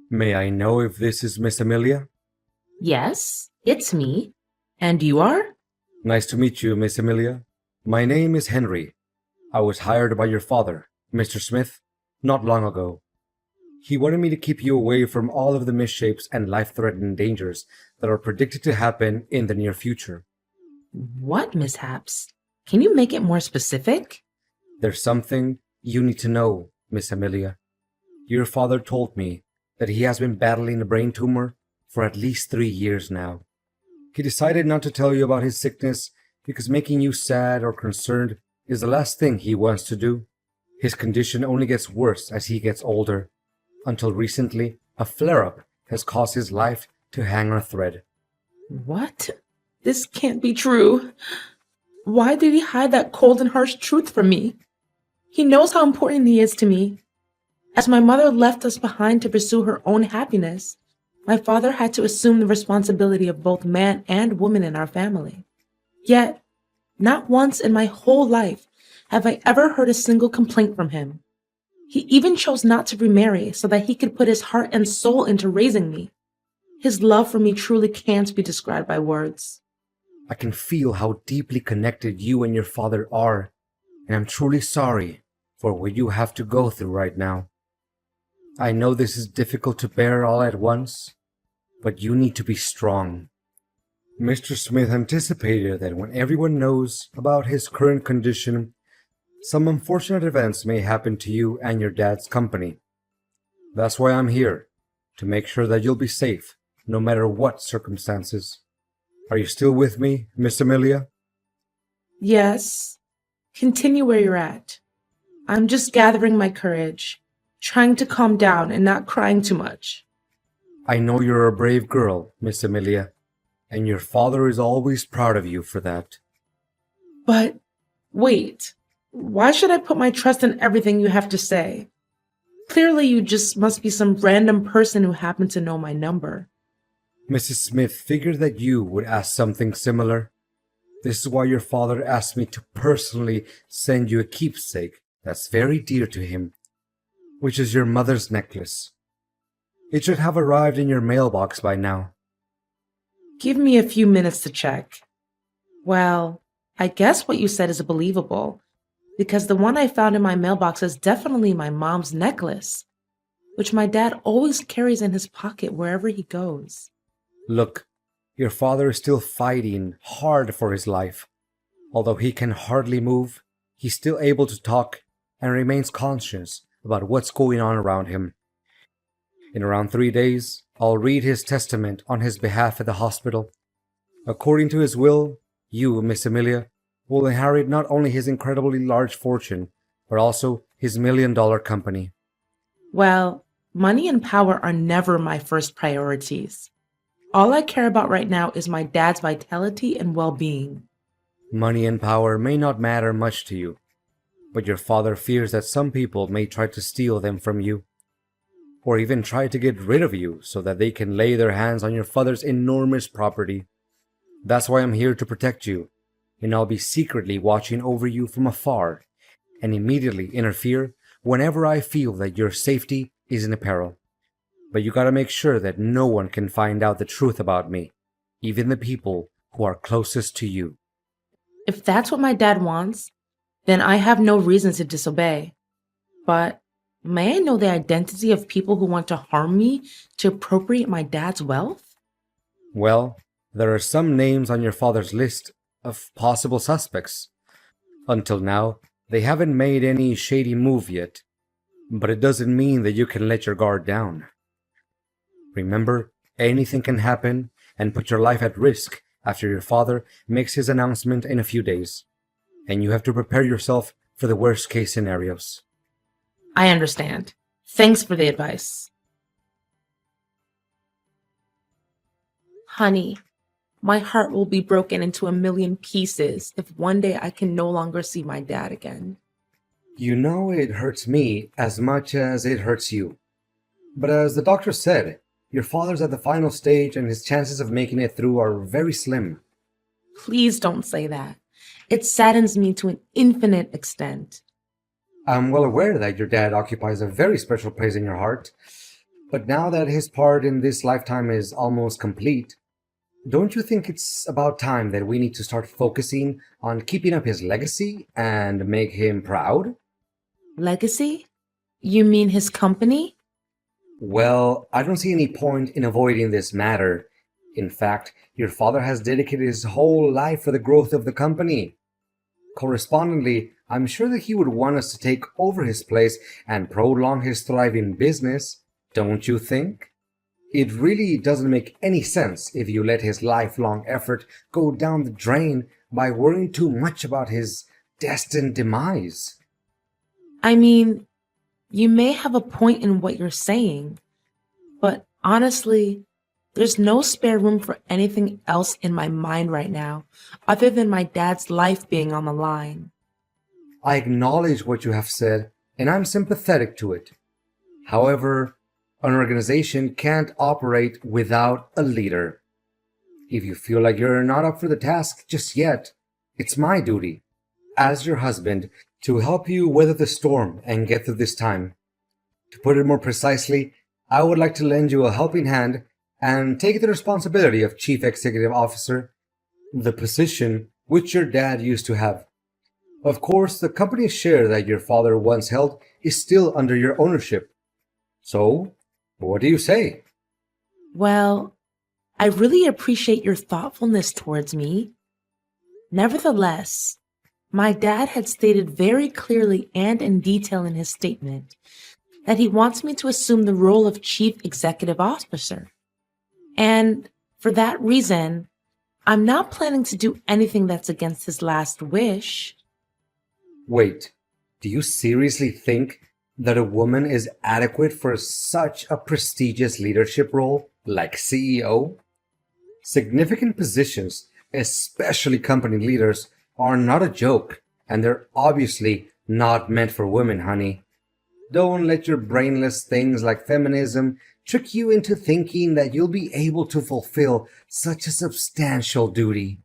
May I know if this is Miss Amelia? Yes, it's me. And you are? Nice to meet you, Miss Amelia. My name is Henry. I was hired by your father, Mr. Smith, not long ago. He wanted me to keep you away from all of the misshapes and life-threatening dangers that are predicted to happen in the near future. What mishaps? Can you make it more specific? There's something you need to know, Miss Amelia. Your father told me that he has been battling a brain tumor for at least 3 years now. He decided not to tell you about his sickness because making you sad or concerned is the last thing he wants to do. His condition only gets worse as he gets older. Until recently, a flare-up has caused his life to hang on a thread. What? This can't be true. Why did he hide that cold and harsh truth from me? He knows how important he is to me. As my mother left us behind to pursue her own happiness, my father had to assume the responsibility of both man and woman in our family. Yet, not once in my whole life have I ever heard a single complaint from him. He even chose not to remarry so that he could put his heart and soul into raising me. His love for me truly can't be described by words. I can feel how deeply connected you and your father are, and I'm truly sorry for what you have to go through right now. I know this is difficult to bear all at once, but you need to be strong. Mr. Smith anticipated that when everyone knows about his current condition, some unfortunate events may happen to you and your dad's company. That's why I'm here, to make sure that you'll be safe, no matter what circumstances. Are you still with me, Miss Amelia? Yes, continue where you're at. I'm just gathering my courage, trying to calm down and not crying too much. I know you're a brave girl, Miss Amelia, and your father is always proud of you for that. But wait, why should I put my trust in everything you have to say? Clearly, you just must be some random person who happened to know my number. Mrs. Smith figured that you would ask something similar. This is why your father asked me to personally send you a keepsake that's very dear to him, which is your mother's necklace. It should have arrived in your mailbox by now. Give me a few minutes to check. Well, I guess what you said is believable, because the one I found in my mailbox is definitely my mom's necklace, which my dad always carries in his pocket wherever he goes. Look, your father is still fighting hard for his life. Although he can hardly move, he's still able to talk and remains conscious about what's going on around him. In around 3 days, I'll read his testament on his behalf at the hospital. According to his will, you, Miss Amelia, will inherit not only his incredibly large fortune, but also his $1 million company. Well, money and power are never my first priorities. All I care about right now is my dad's vitality and well-being. Money and power may not matter much to you, but your father fears that some people may try to steal them from you, or even try to get rid of you so that they can lay their hands on your father's enormous property. That's why I'm here to protect you, and I'll be secretly watching over you from afar and immediately interfere whenever I feel that your safety is in peril. But you gotta make sure that no one can find out the truth about me, even the people who are closest to you. If that's what my dad wants, then I have no reason to disobey. But may I know the identity of people who want to harm me to appropriate my dad's wealth? Well, there are some names on your father's list of possible suspects. Until now, they haven't made any shady move yet, but it doesn't mean that you can let your guard down. Remember, anything can happen and put your life at risk after your father makes his announcement in a few days, and you have to prepare yourself for the worst case scenarios. I understand. Thanks for the advice. Honey, my heart will be broken into a million pieces if one day I can no longer see my dad again. You know it hurts me as much as it hurts you. But as the doctor said, your father's at the final stage and his chances of making it through are very slim. Please don't say that. It saddens me to an infinite extent. I'm well aware that your dad occupies a very special place in your heart. But now that his part in this lifetime is almost complete, don't you think it's about time that we need to start focusing on keeping up his legacy and make him proud? Legacy? You mean his company? Well, I don't see any point in avoiding this matter. In fact, your father has dedicated his whole life for the growth of the company. Correspondingly, I'm sure that he would want us to take over his place and prolong his thriving business, don't you think? It really doesn't make any sense if you let his lifelong effort go down the drain by worrying too much about his destined demise. I mean, you may have a point in what you're saying, but honestly, there's no spare room for anything else in my mind right now, other than my dad's life being on the line. I acknowledge what you have said, and I'm sympathetic to it. However, an organization can't operate without a leader. If you feel like you're not up for the task just yet, it's my duty, as your husband, to help you weather the storm and get through this time. To put it more precisely, I would like to lend you a helping hand and take the responsibility of Chief Executive Officer, the position which your dad used to have. Of course, the company share that your father once held is still under your ownership. So, what do you say? Well, I really appreciate your thoughtfulness towards me. Nevertheless, my dad had stated very clearly and in detail in his statement that he wants me to assume the role of Chief Executive Officer. And for that reason, I'm not planning to do anything that's against his last wish. Wait, do you seriously think that a woman is adequate for such a prestigious leadership role like CEO? Significant positions, especially company leaders, are not a joke, and they're obviously not meant for women, honey. Don't let your brainless things like feminism trick you into thinking that you'll be able to fulfill such a substantial duty.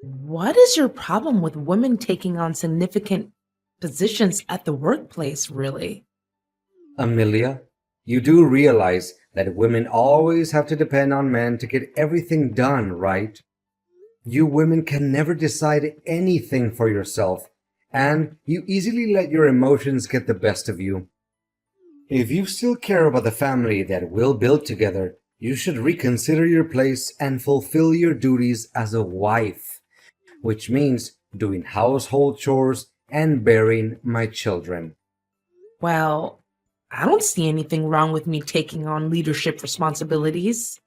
What is your problem with women taking on significant positions at the workplace, really? Amelia, you do realize that women always have to depend on men to get everything done, right? You women can never decide anything for yourself, and you easily let your emotions get the best of you. If you still care about the family that we'll build together, you should reconsider your place and fulfill your duties as a wife, which means doing household chores and bearing my children. Well, I don't see anything wrong with me taking on leadership responsibilities.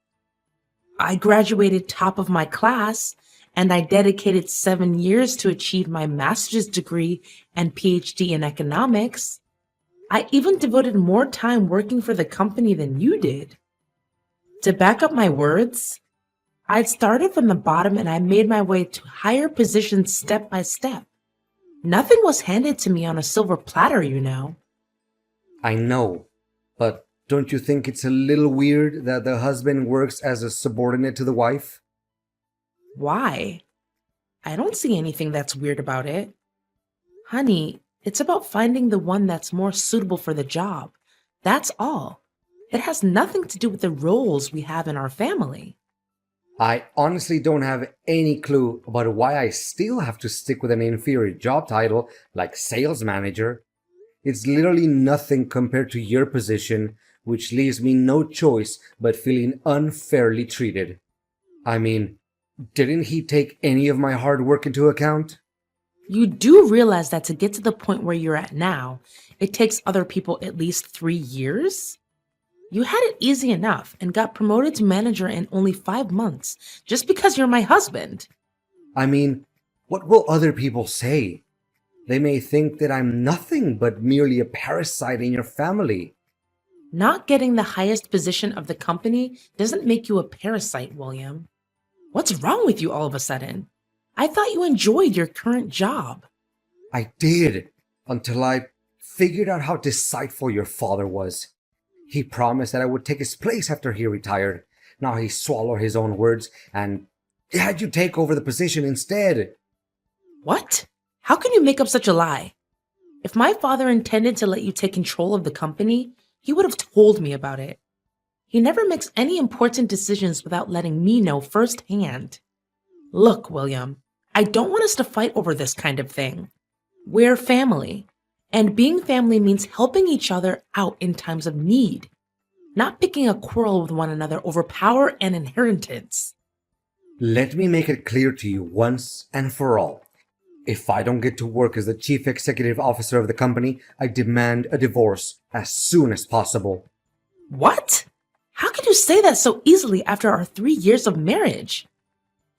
I graduated top of my class, and I dedicated 7 years to achieve my master's degree and PhD in economics. I even devoted more time working for the company than you did. To back up my words, I'd started from the bottom and I made my way to higher positions step by step. Nothing was handed to me on a silver platter, you know. I know, but don't you think it's a little weird that the husband works as a subordinate to the wife? Why? I don't see anything that's weird about it. Honey, it's about finding the one that's more suitable for the job. That's all. It has nothing to do with the roles we have in our family. I honestly don't have any clue about why I still have to stick with an inferior job title like sales manager. It's literally nothing compared to your position, which leaves me no choice but feeling unfairly treated. I mean, didn't he take any of my hard work into account? You do realize that to get to the point where you're at now, it takes other people at least 3 years? You had it easy enough and got promoted to manager in only 5 months just because you're my husband. I mean, what will other people say? They may think that I'm nothing but merely a parasite in your family. Not getting the highest position of the company doesn't make you a parasite, William. What's wrong with you all of a sudden? I thought you enjoyed your current job. I did, until I figured out how deceitful your father was. He promised that I would take his place after he retired. Now he swallowed his own words and had you take over the position instead. What? How can you make up such a lie? If my father intended to let you take control of the company, he would have told me about it. He never makes any important decisions without letting me know firsthand. Look, William, I don't want us to fight over this kind of thing. We're family, and being family means helping each other out in times of need, not picking a quarrel with one another over power and inheritance. Let me make it clear to you once and for all. If I don't get to work as the chief executive officer of the company, I demand a divorce as soon as possible. What? How could you say that so easily after our 3 years of marriage?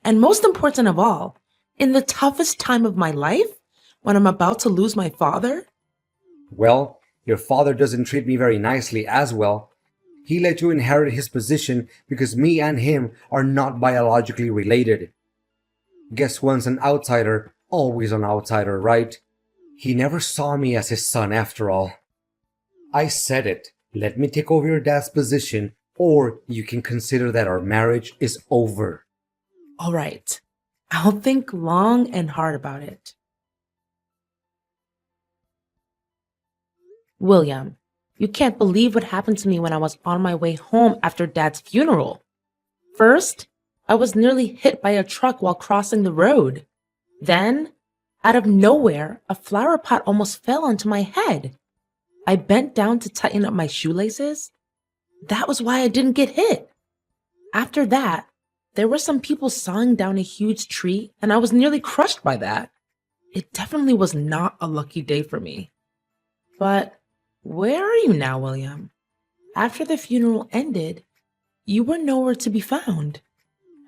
And most important of all, in the toughest time of my life, when I'm about to lose my father? Well, your father doesn't treat me very nicely as well. He let you inherit his position because me and him are not biologically related. Guess once an outsider, always an outsider, right? He never saw me as his son after all. I said it. Let me take over your dad's position, or you can consider that our marriage is over. All right, I'll think long and hard about it. William, you can't believe what happened to me when I was on my way home after Dad's funeral. First, I was nearly hit by a truck while crossing the road. Then, out of nowhere, a flower pot almost fell onto my head. I bent down to tighten up my shoelaces. That was why I didn't get hit. After that, there were some people sawing down a huge tree, and I was nearly crushed by that. It definitely was not a lucky day for me. But where are you now, William? After the funeral ended, you were nowhere to be found.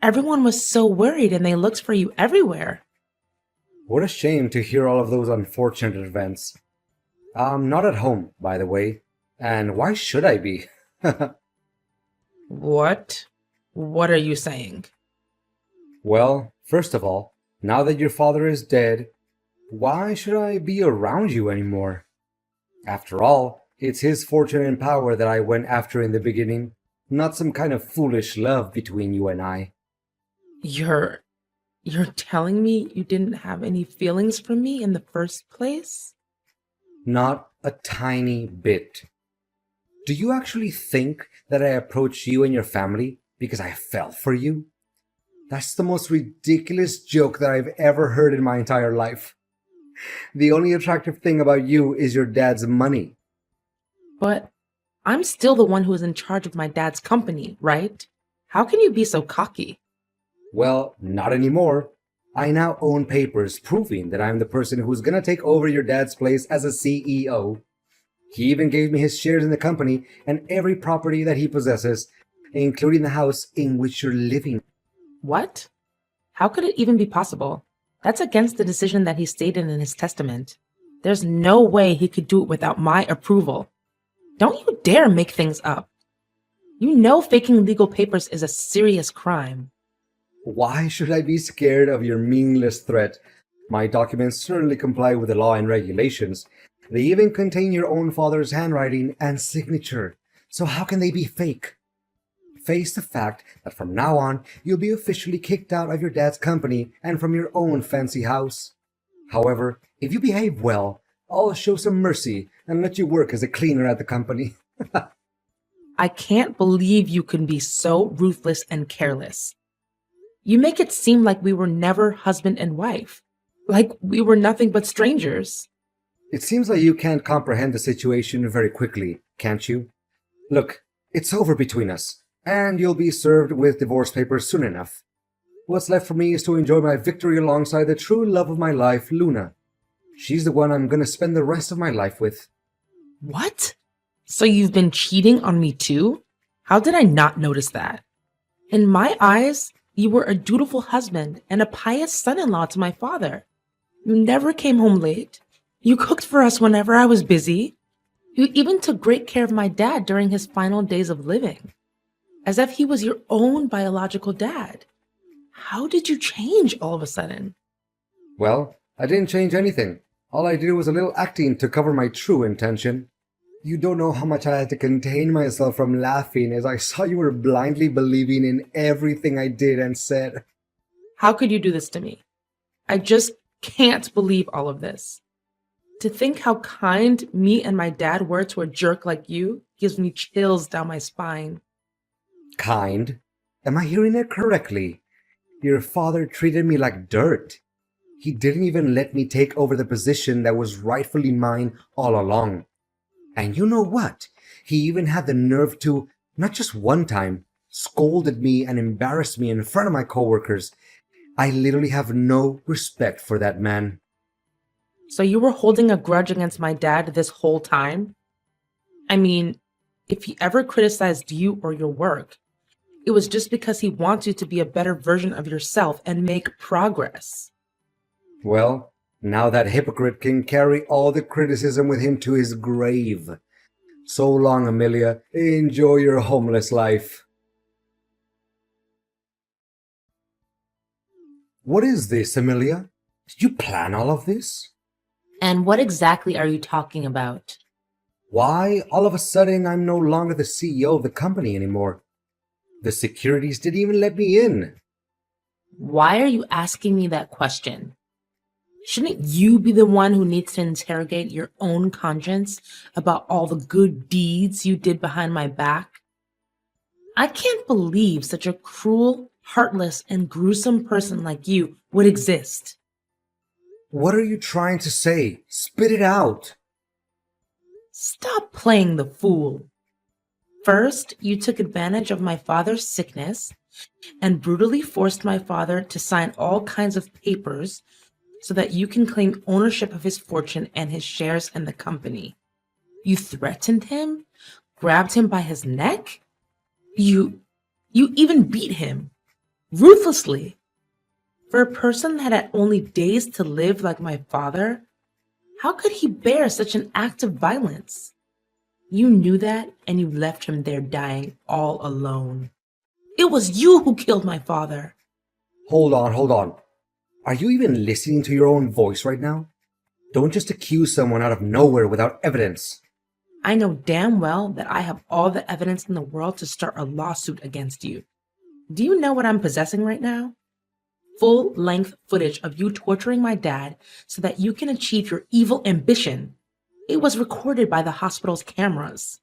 Everyone was so worried and they looked for you everywhere. What a shame to hear all of those unfortunate events. I'm not at home, by the way. And why should I be? What? What are you saying? Well, first of all, now that your father is dead, why should I be around you anymore? After all, it's his fortune and power that I went after in the beginning, not some kind of foolish love between you and I. You're telling me you didn't have any feelings for me in the first place? Not a tiny bit. Do you actually think that I approached you and your family because I fell for you? That's the most ridiculous joke that I've ever heard in my entire life. The only attractive thing about you is your dad's money. But I'm still the one who is in charge of my dad's company, right? How can you be so cocky? Well, not anymore. I now own papers proving that I'm the person who's gonna take over your dad's place as a CEO. He even gave me his shares in the company and every property that he possesses, including the house in which you're living. What? How could it even be possible? That's against the decision that he stated in his testament. There's no way he could do it without my approval. Don't you dare make things up. You know faking legal papers is a serious crime. Why should I be scared of your meaningless threat? My documents certainly comply with the law and regulations. They even contain your own father's handwriting and signature. So how can they be fake? Face the fact that from now on, you'll be officially kicked out of your dad's company and from your own fancy house. However, if you behave well, I'll show some mercy and let you work as a cleaner at the company. I can't believe you can be so ruthless and careless. You make it seem like we were never husband and wife, like we were nothing but strangers. It seems like you can't comprehend the situation very quickly, can't you? Look, it's over between us. And you'll be served with divorce papers soon enough. What's left for me is to enjoy my victory alongside the true love of my life, Luna. She's the one I'm gonna spend the rest of my life with. What? So you've been cheating on me too? How did I not notice that? In my eyes, you were a dutiful husband and a pious son-in-law to my father. You never came home late. You cooked for us whenever I was busy. You even took great care of my dad during his final days of living, as if he was your own biological dad. How did you change all of a sudden? Well, I didn't change anything. All I did was a little acting to cover my true intention. You don't know how much I had to contain myself from laughing as I saw you were blindly believing in everything I did and said. How could you do this to me? I just can't believe all of this. To think how kind me and my dad were to a jerk like you gives me chills down my spine. Kind? Am I hearing it correctly? Your father treated me like dirt. He didn't even let me take over the position that was rightfully mine all along. And you know what? He even had the nerve to, not just one time, scolded me and embarrassed me in front of my coworkers. I literally have no respect for that man. So you were holding a grudge against my dad this whole time? I mean, if he ever criticized you or your work, it was just because he wants you to be a better version of yourself and make progress. Well, now that hypocrite can carry all the criticism with him to his grave. So long, Amelia. Enjoy your homeless life. What is this, Amelia? Did you plan all of this? And what exactly are you talking about? Why, all of a sudden, I'm no longer the CEO of the company anymore. The securities didn't even let me in. Why are you asking me that question? Shouldn't you be the one who needs to interrogate your own conscience about all the good deeds you did behind my back? I can't believe such a cruel, heartless, and gruesome person like you would exist. What are you trying to say? Spit it out. Stop playing the fool. First, you took advantage of my father's sickness and brutally forced my father to sign all kinds of papers so that you can claim ownership of his fortune and his shares in the company. You threatened him, grabbed him by his neck. You even beat him ruthlessly. For a person that had only days to live like my father, how could he bear such an act of violence? You knew that, and you left him there dying all alone. It was you who killed my father. Hold on. Are you even listening to your own voice right now? Don't just accuse someone out of nowhere without evidence. I know damn well that I have all the evidence in the world to start a lawsuit against you. Do you know what I'm possessing right now? Full-length footage of you torturing my dad so that you can achieve your evil ambition. It was recorded by the hospital's cameras.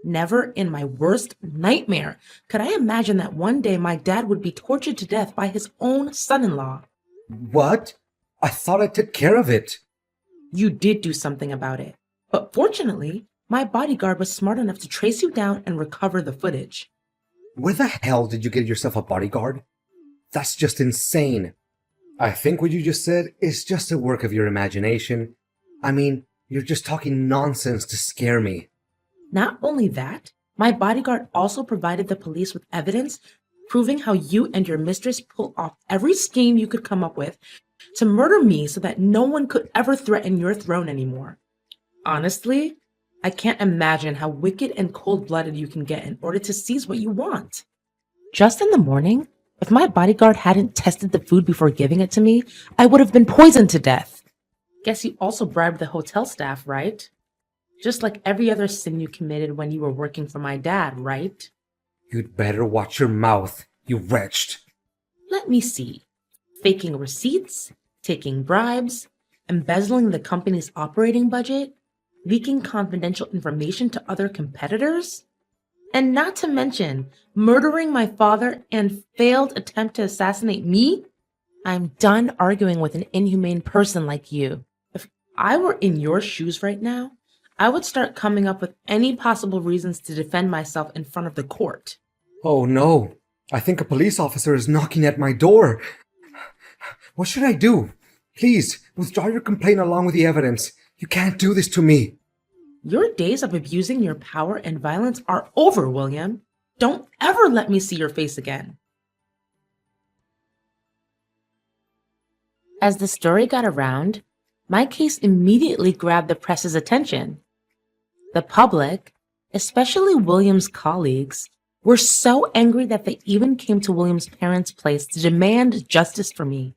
Never in my worst nightmare could I imagine that one day my dad would be tortured to death by his own son-in-law. What? I thought I took care of it. You did do something about it. But fortunately, my bodyguard was smart enough to trace you down and recover the footage. Where the hell did you get yourself a bodyguard? That's just insane. I think what you just said is just a work of your imagination. I mean, you're just talking nonsense to scare me. Not only that, my bodyguard also provided the police with evidence proving how you and your mistress pull off every scheme you could come up with to murder me so that no one could ever threaten your throne anymore. Honestly, I can't imagine how wicked and cold-blooded you can get in order to seize what you want. Just in the morning, if my bodyguard hadn't tested the food before giving it to me, I would have been poisoned to death. Guess you also bribed the hotel staff, right? Just like every other sin you committed when you were working for my dad, right? You'd better watch your mouth, you wretched. Let me see. Faking receipts, taking bribes, embezzling the company's operating budget, leaking confidential information to other competitors, and not to mention murdering my father and failed attempt to assassinate me? I'm done arguing with an inhumane person like you. If I were in your shoes right now, I would start coming up with any possible reasons to defend myself in front of the court. Oh no, I think a police officer is knocking at my door. What should I do? Please, withdraw your complaint along with the evidence. You can't do this to me. Your days of abusing your power and violence are over, William. Don't ever let me see your face again. As the story got around, my case immediately grabbed the press's attention. The public, especially William's colleagues, were so angry that they even came to William's parents' place to demand justice for me.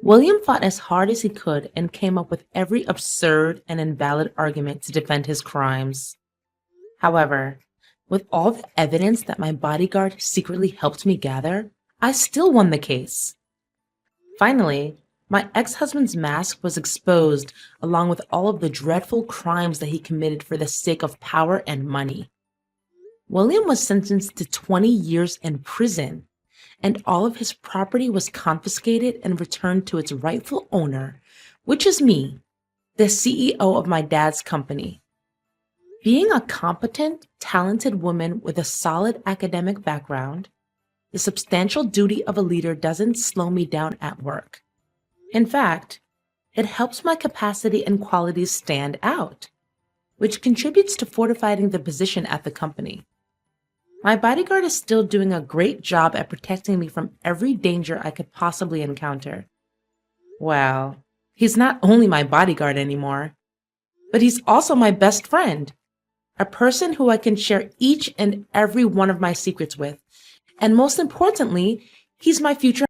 William fought as hard as he could and came up with every absurd and invalid argument to defend his crimes. However, with all the evidence that my bodyguard secretly helped me gather, I still won the case. Finally, My ex-husband's mask was exposed along with all of the dreadful crimes that he committed for the sake of power and money. William was sentenced to 20 years in prison, and all of his property was confiscated and returned to its rightful owner, which is me, the CEO of my dad's company. Being a competent, talented woman with a solid academic background, the substantial duty of a leader doesn't slow me down at work. In fact, it helps my capacity and qualities stand out, which contributes to fortifying the position at the company. My bodyguard is still doing a great job at protecting me from every danger I could possibly encounter. Well, he's not only my bodyguard anymore, but he's also my best friend, a person who I can share each and every one of my secrets with. And most importantly, he's my future